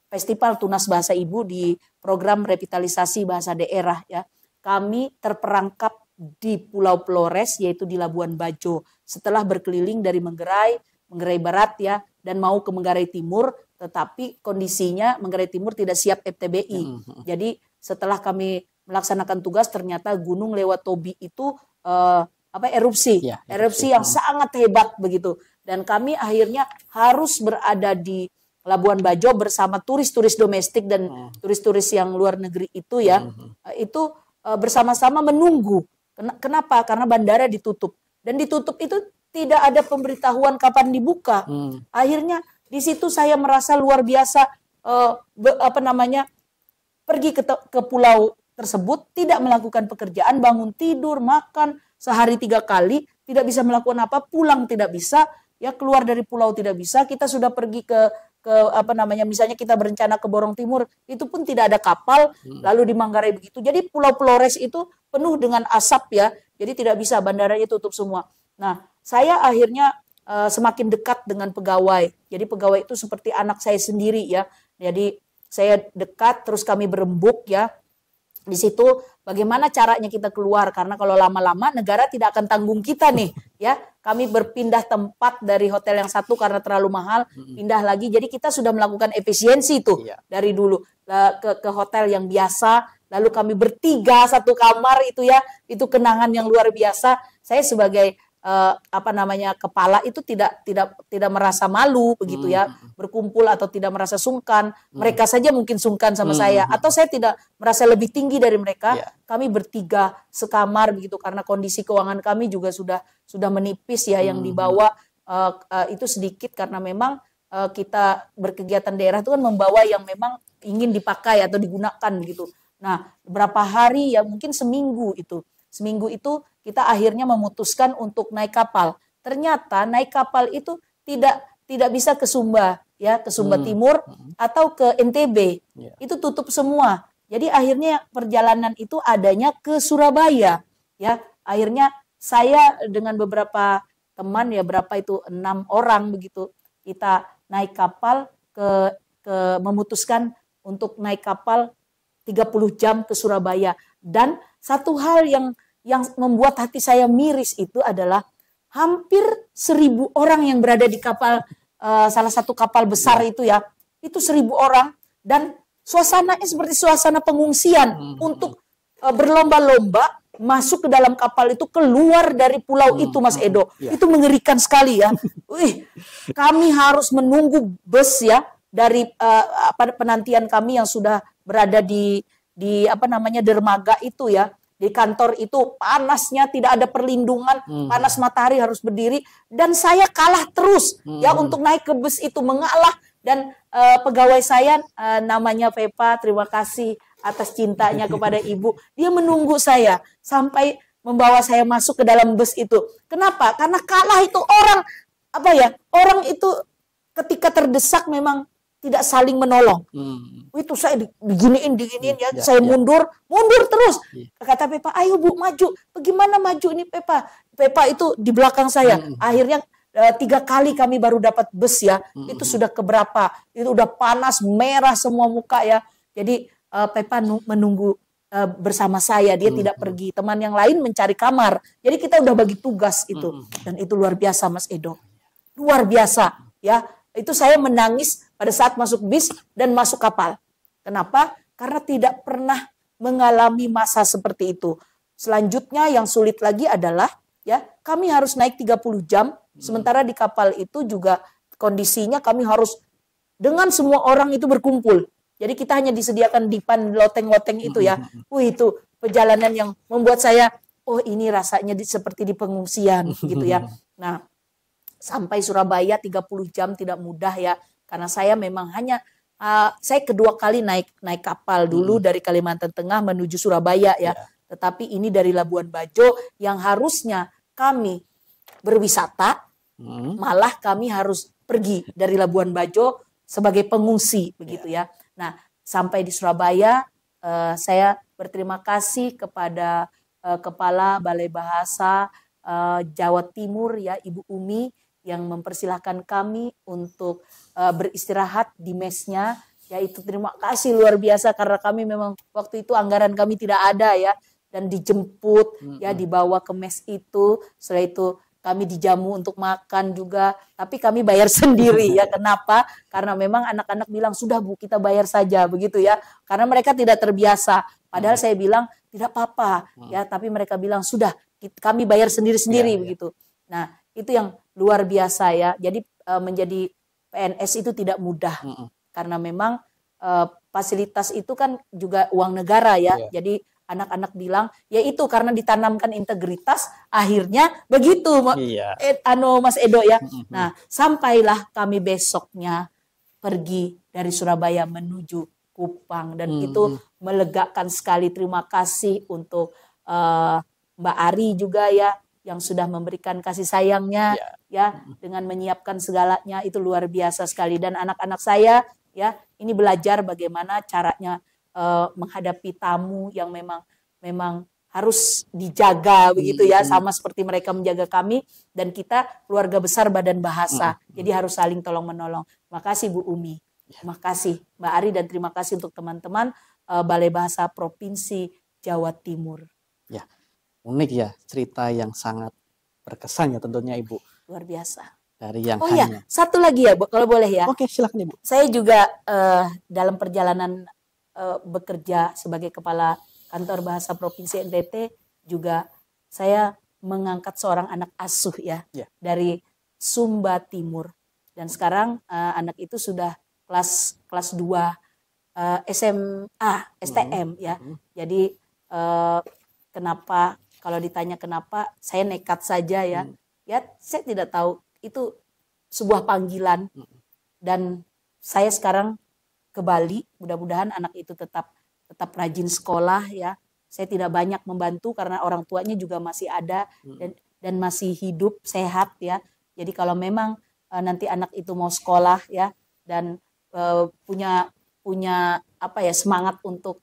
Festival Tunas Bahasa Ibu di program revitalisasi bahasa daerah ya. Kami terperangkap di Pulau Flores yaitu di Labuan Bajo. Setelah berkeliling dari Manggarai Barat ya dan mau ke Manggarai Timur, tetapi kondisinya Manggarai Timur tidak siap FTBI. Jadi setelah kami melaksanakan tugas ternyata Gunung Lewat Tobi itu erupsi yang sangat hebat begitu. Dan kami akhirnya harus berada di Labuan Bajo bersama turis-turis domestik dan turis-turis yang luar negeri itu ya. Itu bersama-sama menunggu. Kenapa? Karena bandara ditutup. Dan ditutup itu tidak ada pemberitahuan kapan dibuka. Akhirnya di situ saya merasa luar biasa pergi ke pulau tersebut, tidak melakukan pekerjaan, bangun tidur, makan sehari 3 kali, tidak bisa melakukan apa, pulang tidak bisa, ya keluar dari pulau tidak bisa. Kita sudah pergi ke misalnya kita berencana ke Borong Timur, itu pun tidak ada kapal, lalu di Manggarai begitu. Jadi Pulau Flores itu penuh dengan asap ya, jadi tidak bisa, bandaranya tutup semua. Nah, saya akhirnya semakin dekat dengan pegawai. Jadi pegawai itu seperti anak saya sendiri ya. Jadi saya dekat, terus kami berembuk ya. Di situ bagaimana caranya kita keluar, karena kalau lama-lama negara tidak akan tanggung kita nih ya. Kami berpindah tempat dari hotel yang satu karena terlalu mahal, pindah lagi. Jadi kita sudah melakukan efisiensi itu dari dulu ke hotel yang biasa. Lalu kami bertiga satu kamar itu ya, itu kenangan yang luar biasa. Saya sebagai kepala itu tidak merasa malu begitu ya, berkumpul atau tidak merasa sungkan. Mereka saja mungkin sungkan sama saya, atau saya tidak merasa lebih tinggi dari mereka. Kami bertiga sekamar begitu karena kondisi keuangan kami juga sudah menipis ya, yang dibawa itu sedikit karena memang kita berkegiatan daerah itu kan membawa yang memang ingin dipakai atau digunakan gitu. Nah, beberapa hari ya mungkin seminggu itu kita akhirnya memutuskan untuk naik kapal. Ternyata naik kapal itu tidak bisa ke Sumba ya, ke Sumba Timur atau ke NTB. Itu tutup semua. Jadi akhirnya perjalanan itu adanya ke Surabaya ya. Akhirnya saya dengan beberapa teman ya, berapa itu 6 orang begitu, kita naik kapal memutuskan untuk naik kapal 30 jam ke Surabaya. Dan satu hal yang membuat hati saya miris itu adalah hampir 1.000 orang yang berada di kapal, salah satu kapal besar itu ya, itu 1.000 orang, dan suasananya seperti suasana pengungsian untuk berlomba-lomba masuk ke dalam kapal itu, keluar dari pulau itu Mas Edo. Itu mengerikan sekali ya. Kami harus menunggu bus ya dari penantian kami yang sudah berada di dermaga itu ya. Di kantor itu panasnya, tidak ada perlindungan, panas matahari, harus berdiri, dan saya kalah terus ya untuk naik ke bus itu, mengalah. Dan pegawai saya namanya Pepa, terima kasih atas cintanya kepada ibu, dia menunggu saya sampai membawa saya masuk ke dalam bus itu. Kenapa? Karena kalah itu orang itu ketika terdesak memang tidak saling menolong. Itu saya diginiin ya, saya mundur terus. Kata Pepa, ayo Bu maju. Bagaimana maju ini Pepa? Pepa itu di belakang saya. Akhirnya 3 kali kami baru dapat bus ya. Itu sudah keberapa? Itu udah panas, merah semua muka ya. Jadi Pepa menunggu bersama saya, dia tidak pergi. Teman yang lain mencari kamar. Jadi kita udah bagi tugas itu. Dan itu luar biasa Mas Edo. Luar biasa ya. Itu saya menangis pada saat masuk bis dan masuk kapal. Kenapa? Karena tidak pernah mengalami masa seperti itu. Selanjutnya yang sulit lagi adalah ya, kami harus naik 30 jam. Sementara di kapal itu juga kondisinya kami harus dengan semua orang itu berkumpul. Jadi kita hanya disediakan dipan loteng-loteng itu ya. Itu perjalanan yang membuat saya, oh ini rasanya seperti di pengungsian gitu ya. Nah, sampai Surabaya 30 jam tidak mudah ya. Karena saya memang hanya, saya kedua kali naik kapal dulu dari Kalimantan Tengah menuju Surabaya ya. Tetapi ini dari Labuan Bajo yang harusnya kami berwisata, malah kami harus pergi dari Labuan Bajo sebagai pengungsi begitu ya. Nah, sampai di Surabaya, saya berterima kasih kepada Kepala Balai Bahasa Jawa Timur ya, Ibu Umi, yang mempersilahkan kami untuk beristirahat di mesnya. Ya, itu terima kasih luar biasa karena kami memang waktu itu anggaran kami tidak ada ya, dan dijemput ya, dibawa ke mes itu. Setelah itu kami dijamu untuk makan juga, tapi kami bayar sendiri ya. Kenapa? Karena memang anak-anak bilang, sudah Bu, kita bayar saja begitu ya. Karena mereka tidak terbiasa. Padahal saya bilang tidak apa-apa ya, tapi mereka bilang sudah, kami bayar sendiri-sendiri begitu. Nah, itu yang luar biasa ya. Jadi menjadi PNS itu tidak mudah. Karena memang fasilitas itu kan juga uang negara ya. Jadi anak-anak bilang, ya itu karena ditanamkan integritas, akhirnya begitu Mas Edo ya. Nah, sampailah kami besoknya pergi dari Surabaya menuju Kupang, dan itu melegakan sekali. Terima kasih untuk Mbak Ari juga ya, yang sudah memberikan kasih sayangnya ya, dengan menyiapkan segalanya, itu luar biasa sekali. Dan anak-anak saya ya, ini belajar bagaimana caranya menghadapi tamu yang memang harus dijaga begitu ya, sama seperti mereka menjaga kami, dan kita keluarga besar Badan Bahasa, jadi harus saling tolong menolong. Terima kasih Bu Umi, terima kasih Mbak Ari, dan terima kasih untuk teman-teman Balai Bahasa Provinsi Jawa Timur. Ya, unik ya, cerita yang sangat berkesan ya tentunya Ibu. Luar biasa. Dari yang ya, satu lagi ya Bu, kalau boleh ya. Oke, silakan Ibu. Saya juga dalam perjalanan bekerja sebagai Kepala Kantor Bahasa Provinsi NTT, juga saya mengangkat seorang anak asuh ya, dari Sumba Timur, dan sekarang anak itu sudah kelas 2 SMA STM ya. Jadi kenapa, kalau ditanya kenapa, saya nekat saja ya. Ya, saya tidak tahu, itu sebuah panggilan, dan saya sekarang ke Bali, mudah-mudahan anak itu tetap rajin sekolah ya. Saya tidak banyak membantu karena orang tuanya juga masih ada dan masih hidup sehat ya. Jadi kalau memang nanti anak itu mau sekolah ya, dan punya apa ya, semangat untuk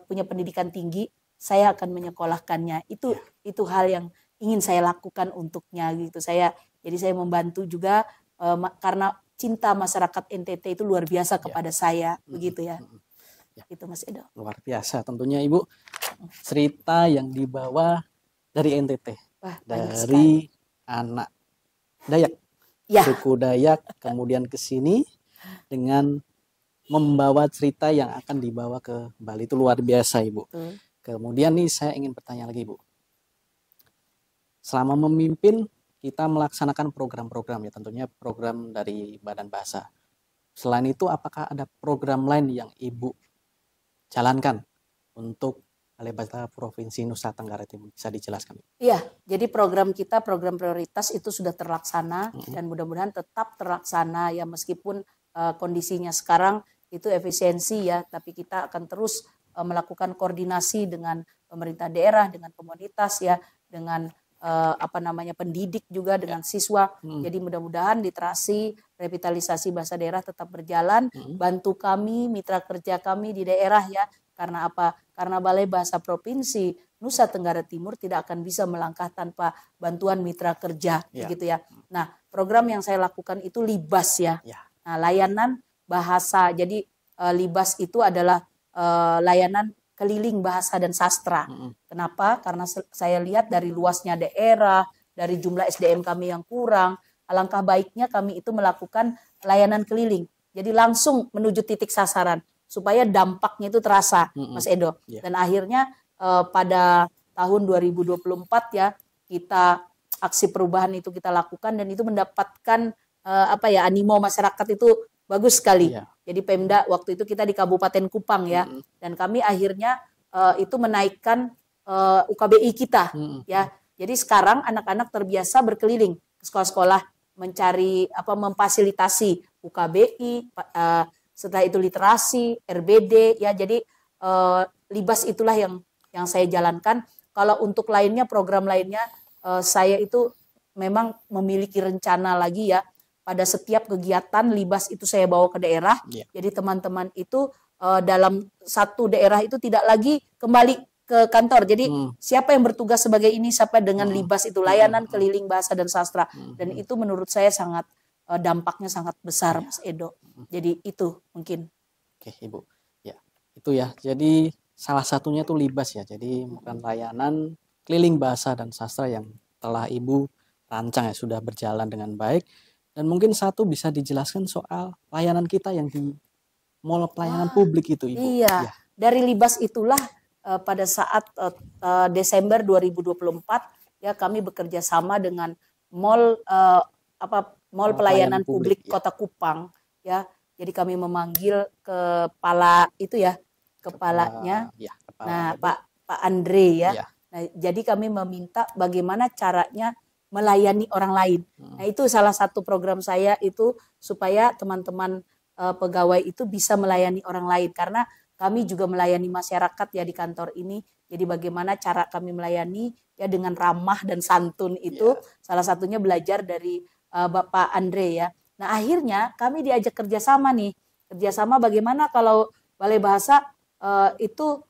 punya pendidikan tinggi, saya akan menyekolahkannya. Itu hal yang ingin saya lakukan untuknya gitu. Jadi saya membantu juga karena cinta masyarakat NTT itu luar biasa kepada saya begitu ya. Itu Mas Edo. Luar biasa tentunya Ibu, cerita yang dibawa dari NTT. Dari anak Dayak, suku Dayak, kemudian ke sini dengan membawa cerita yang akan dibawa ke Bali, itu luar biasa Ibu. Kemudian nih saya ingin bertanya lagi Ibu. Selama memimpin, kita melaksanakan program-program ya, tentunya program dari Badan Bahasa. Selain itu, apakah ada program lain yang Ibu jalankan untuk Balai Bahasa Provinsi Nusa Tenggara Timur? Bisa dijelaskan? Iya, jadi program kita, program prioritas itu sudah terlaksana, dan mudah-mudahan tetap terlaksana ya, meskipun kondisinya sekarang itu efisiensi ya, tapi kita akan terus melakukan koordinasi dengan pemerintah daerah, dengan komunitas ya, dengan pendidik juga dengan siswa. Jadi mudah-mudahan literasi, revitalisasi bahasa daerah tetap berjalan. Bantu kami, mitra kerja kami di daerah ya. Karena apa? Karena Balai Bahasa Provinsi Nusa Tenggara Timur tidak akan bisa melangkah tanpa bantuan mitra kerja, begitu ya. Nah, program yang saya lakukan itu LIBAS ya. Nah, layanan bahasa. Jadi LIBAS itu adalah layanan keliling bahasa dan sastra. Kenapa? Karena saya lihat dari luasnya daerah, dari jumlah SDM kami yang kurang, alangkah baiknya kami itu melakukan layanan keliling. Jadi langsung menuju titik sasaran supaya dampaknya itu terasa, Mas Edo. Dan akhirnya pada tahun 2024 ya kita aksi perubahan itu kita lakukan dan itu mendapatkan animo masyarakat itu bagus sekali. Jadi Pemda waktu itu kita di Kabupaten Kupang ya, dan kami akhirnya itu menaikkan UKBI kita ya. Jadi sekarang anak-anak terbiasa berkeliling ke sekolah-sekolah mencari memfasilitasi UKBI, setelah itu literasi, RBD ya. Jadi LIBAS itulah yang saya jalankan. Kalau untuk lainnya program lainnya saya itu memang memiliki rencana lagi ya. Pada setiap kegiatan LIBAS itu saya bawa ke daerah. Jadi teman-teman itu dalam satu daerah itu tidak lagi kembali ke kantor. Jadi siapa yang bertugas sebagai ini, siapa dengan LIBAS itu layanan keliling bahasa dan sastra. Dan itu menurut saya sangat dampaknya sangat besar, Mas Edo. Jadi itu mungkin. Oke, Ibu. Ya, itu ya. Jadi salah satunya tuh LIBAS ya. Jadi bukan layanan keliling bahasa dan sastra yang telah Ibu rancang ya, sudah berjalan dengan baik. Dan mungkin satu bisa dijelaskan soal layanan kita yang di mall pelayanan publik itu, Ibu. Iya, dari LIBAS itulah pada saat Desember 2024 ya kami bekerja sama dengan mall pelayanan publik Kota Kupang ya. Jadi kami memanggil kepalanya Pak Andre ya. Nah, jadi kami meminta bagaimana caranya melayani orang lain. Nah, itu salah satu program saya itu supaya teman-teman pegawai itu bisa melayani orang lain, karena kami juga melayani masyarakat ya di kantor ini. Jadi bagaimana cara kami melayani ya dengan ramah dan santun itu salah satunya belajar dari Bapak Andre ya. Nah, akhirnya kami diajak kerjasama nih. Kerjasama bagaimana kalau Balai Bahasa itu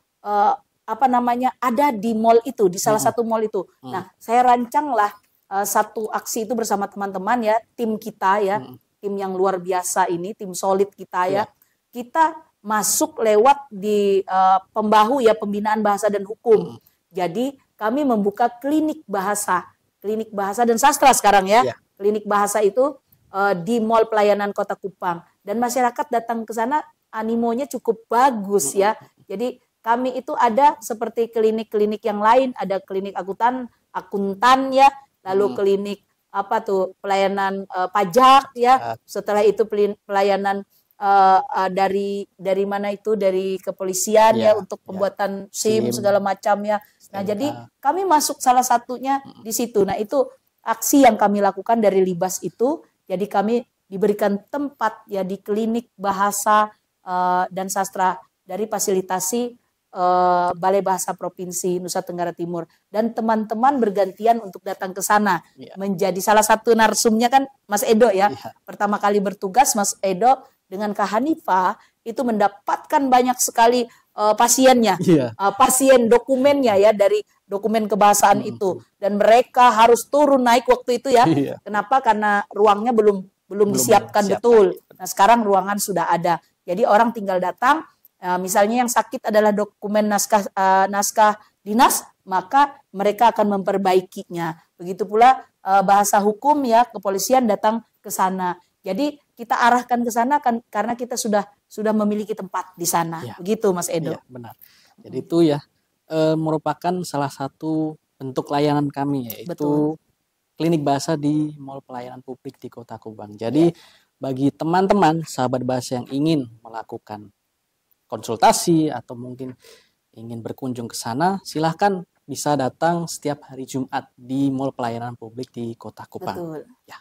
ada di mall itu, di salah satu mall itu. Nah, saya rancanglah satu aksi itu bersama teman-teman ya, tim kita ya, tim yang luar biasa ini, tim solid kita ya. Kita masuk lewat di Pembahu ya, Pembinaan Bahasa dan Hukum. Jadi kami membuka klinik bahasa dan sastra sekarang ya. Klinik bahasa itu di Mall Pelayanan Kota Kupang, dan masyarakat datang ke sana animonya cukup bagus ya. Jadi kami itu ada seperti klinik-klinik yang lain, ada klinik akuntan ya, lalu klinik pelayanan pajak ya. Setelah itu pelayanan dari mana itu, dari kepolisian ya untuk pembuatan SIM segala macam ya. Nah, jadi kami masuk salah satunya di situ. Nah, itu aksi yang kami lakukan dari LIBAS itu. Jadi kami diberikan tempat ya di klinik bahasa dan sastra dari fasilitasi Balai Bahasa Provinsi Nusa Tenggara Timur, dan teman-teman bergantian untuk datang ke sana menjadi salah satu narsumnya kan Mas Edo ya. Pertama kali bertugas Mas Edo dengan Kak Hanifah itu mendapatkan banyak sekali pasiennya, pasien dokumennya ya, dari dokumen kebahasaan itu, dan mereka harus turun naik waktu itu ya. Kenapa? Karena ruangnya belum disiapkan betul. Nah, sekarang ruangan sudah ada. Jadi orang tinggal datang, misalnya yang sakit adalah dokumen naskah dinas, maka mereka akan memperbaikinya. Begitu pula bahasa hukum ya, kepolisian datang ke sana. Jadi kita arahkan ke sana kan karena kita sudah memiliki tempat di sana. Begitu Mas Edo. Ya, benar. Jadi itu ya merupakan salah satu bentuk layanan kami, yaitu klinik bahasa di Mall Pelayanan Publik di Kota Kupang. Jadi bagi teman-teman sahabat bahasa yang ingin melakukan konsultasi atau mungkin ingin berkunjung ke sana, silahkan bisa datang setiap hari Jumat di Mall Pelayanan Publik di Kota Kupang. Betul. Ya.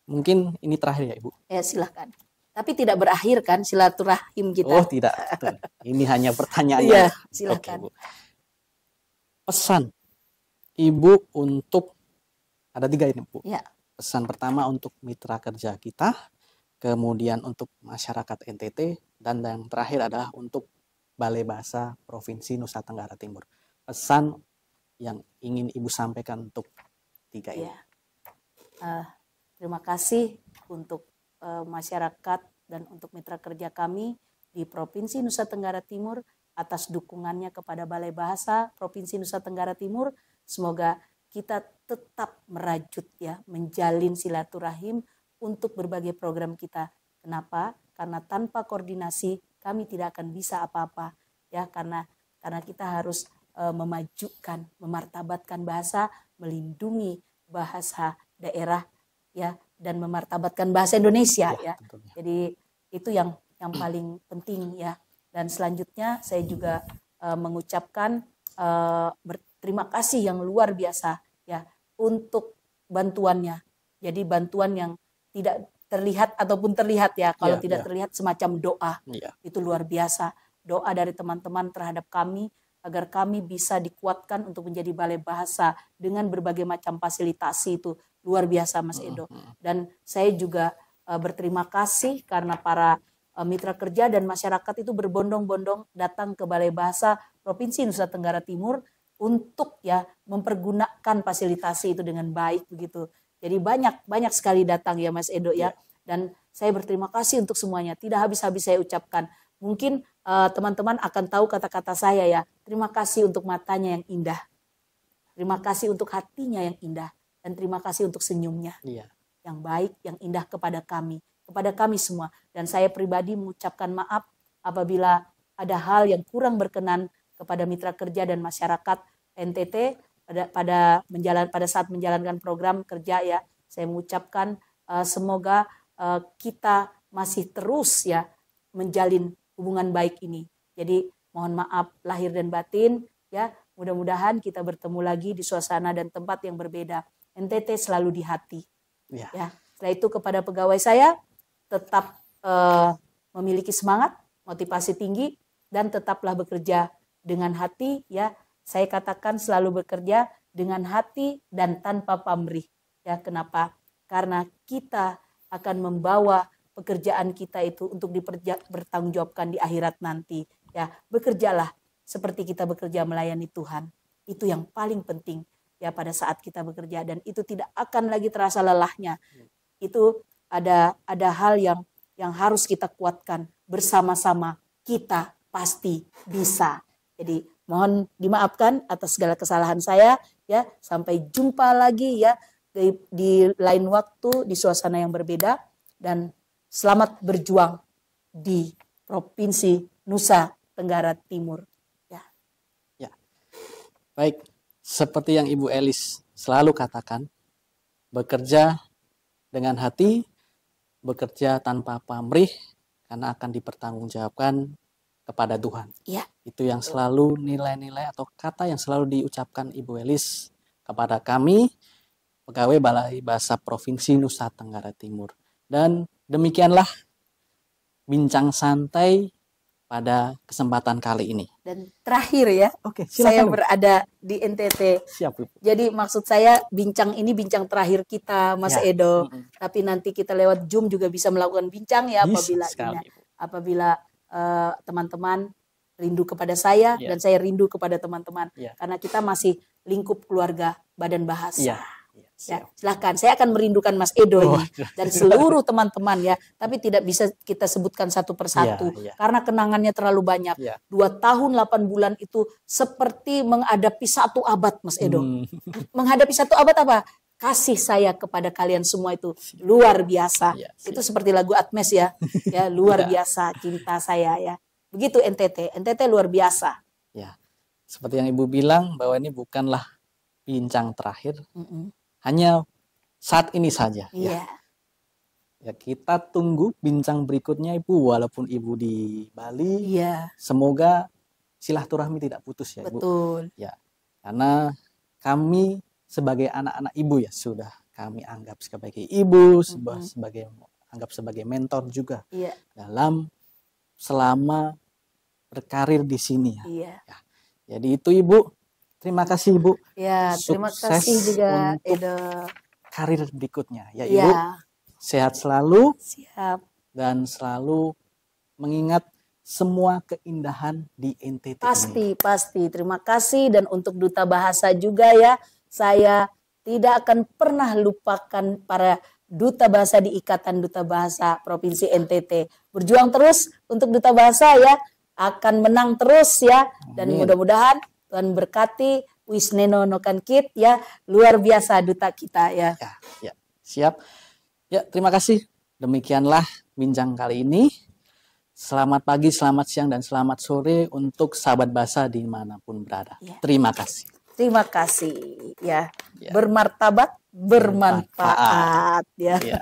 Mungkin ini terakhir ya, Ibu. Ya, silahkan. Tapi tidak berakhir kan silaturahim kita. Oh, tidak. Ini hanya pertanyaan. Iya, silakan. Oke, Bu. Pesan Ibu untuk ada 3 ini Bu. Ya. Pesan pertama untuk mitra kerja kita, kemudian untuk masyarakat NTT, dan yang terakhir adalah untuk Balai Bahasa Provinsi Nusa Tenggara Timur. Pesan yang ingin Ibu sampaikan untuk 3 ini. Ya. Terima kasih untuk masyarakat dan untuk mitra kerja kami di Provinsi Nusa Tenggara Timur atas dukungannya kepada Balai Bahasa Provinsi Nusa Tenggara Timur. Semoga kita tetap merajut ya, menjalin silaturahim untuk berbagai program kita. Kenapa? Karena tanpa koordinasi kami tidak akan bisa apa-apa ya, karena kita harus memajukan, memartabatkan bahasa, melindungi bahasa daerah ya, dan memartabatkan bahasa Indonesia ya. Tentunya. Jadi itu yang paling penting ya. Dan selanjutnya saya juga mengucapkan berterima kasih yang luar biasa ya untuk bantuannya. Jadi bantuan yang tidak terlihat ataupun terlihat ya. Kalau tidak terlihat semacam doa. Itu luar biasa. Doa dari teman-teman terhadap kami agar kami bisa dikuatkan untuk menjadi balai bahasa dengan berbagai macam fasilitasi, itu luar biasa Mas Edo. Dan saya juga berterima kasih karena para mitra kerja dan masyarakat itu berbondong-bondong datang ke Balai Bahasa Provinsi Nusa Tenggara Timur untuk ya mempergunakan fasilitasi itu dengan baik begitu. Jadi banyak sekali datang ya Mas Edo ya. Dan saya berterima kasih untuk semuanya. Tidak habis-habis saya ucapkan. Mungkin teman-teman akan tahu kata-kata saya ya. Terima kasih untuk matanya yang indah. Terima kasih untuk hatinya yang indah. Dan terima kasih untuk senyumnya. Yang baik, yang indah kepada kami semua. Dan saya pribadi mengucapkan maaf apabila ada hal yang kurang berkenan kepada mitra kerja dan masyarakat NTT pada saat menjalankan program kerja ya. Saya mengucapkan semoga kita masih terus ya menjalin hubungan baik ini. Jadi mohon maaf lahir dan batin ya. Mudah-mudahan kita bertemu lagi di suasana dan tempat yang berbeda. NTT selalu di hati. Ya. Setelah itu kepada pegawai saya, tetap memiliki semangat, motivasi tinggi, dan tetaplah bekerja dengan hati ya. Saya katakan selalu bekerja dengan hati dan tanpa pamrih ya. Kenapa? Karena kita akan membawa pekerjaan kita itu untuk bertanggungjawabkan di akhirat nanti ya. Bekerjalah seperti kita bekerja melayani Tuhan. Itu yang paling penting ya pada saat kita bekerja, dan itu tidak akan lagi terasa lelahnya. Itu ada hal yang harus kita kuatkan bersama-sama. Kita pasti bisa. Jadi mohon dimaafkan atas segala kesalahan saya ya. Sampai jumpa lagi ya di lain waktu di suasana yang berbeda, dan selamat berjuang di Provinsi Nusa Tenggara Timur ya. Baik, seperti yang Ibu Elis selalu katakan, bekerja dengan hati, bekerja tanpa pamrih, karena akan dipertanggungjawabkan kepada Tuhan. Itu yang selalu nilai-nilai atau kata yang selalu diucapkan Ibu Elis kepada kami, pegawai Balai Bahasa Provinsi Nusa Tenggara Timur. Dan demikianlah bincang santai pada kesempatan kali ini. Dan terakhir ya, saya berada di NTT. Siap, Ibu. Jadi maksud saya bincang ini bincang terakhir kita Mas Edo. Tapi nanti kita lewat Zoom juga bisa melakukan bincang ya apabila teman-teman rindu kepada saya dan saya rindu kepada teman-teman. Karena kita masih lingkup keluarga Badan Bahasa. Ya, silahkan. Saya akan merindukan Mas Edo ini dan seluruh teman-teman ya. Tapi tidak bisa kita sebutkan satu persatu karena kenangannya terlalu banyak. 2 tahun 8 bulan itu seperti menghadapi 1 abad Mas Edo. Menghadapi 1 abad apa? Kasih saya kepada kalian semua itu luar biasa. Itu seperti lagu Atmes ya. Ya, luar biasa cinta saya ya. Begitu NTT luar biasa. Ya. Seperti yang Ibu bilang bahwa ini bukanlah bincang terakhir. Hanya saat ini saja. Ya, kita tunggu bincang berikutnya Ibu, walaupun Ibu di Bali. Semoga silaturahmi tidak putus ya Ibu. Betul. Ya, karena kami sebagai anak-anak Ibu ya sudah kami anggap sebagai ibu, anggap sebagai mentor juga dalam selama berkarir di sini ya. Jadi itu Ibu. Terima kasih Ibu. Ya, terima Sukses kasih juga untuk Edo. karir berikutnya ya Ibu. Ya, Sehat selalu siap. dan selalu mengingat semua keindahan di NTT ini. Pasti. Terima kasih, dan untuk Duta Bahasa juga ya. Saya tidak akan pernah lupakan para Duta Bahasa di Ikatan Duta Bahasa Provinsi NTT. Berjuang terus untuk Duta Bahasa ya. Akan menang terus ya. Dan Amin. mudah-mudahan Tuhan berkati Wisneno Nokankit ya. Luar biasa duta kita ya. Ya, siap. Ya, terima kasih. Demikianlah bincang kali ini. Selamat pagi, selamat siang, dan selamat sore untuk sahabat bahasa dimanapun berada. Ya. Terima kasih. Terima kasih ya. Ya. Bermartabat, bermanfaat ya. Ya.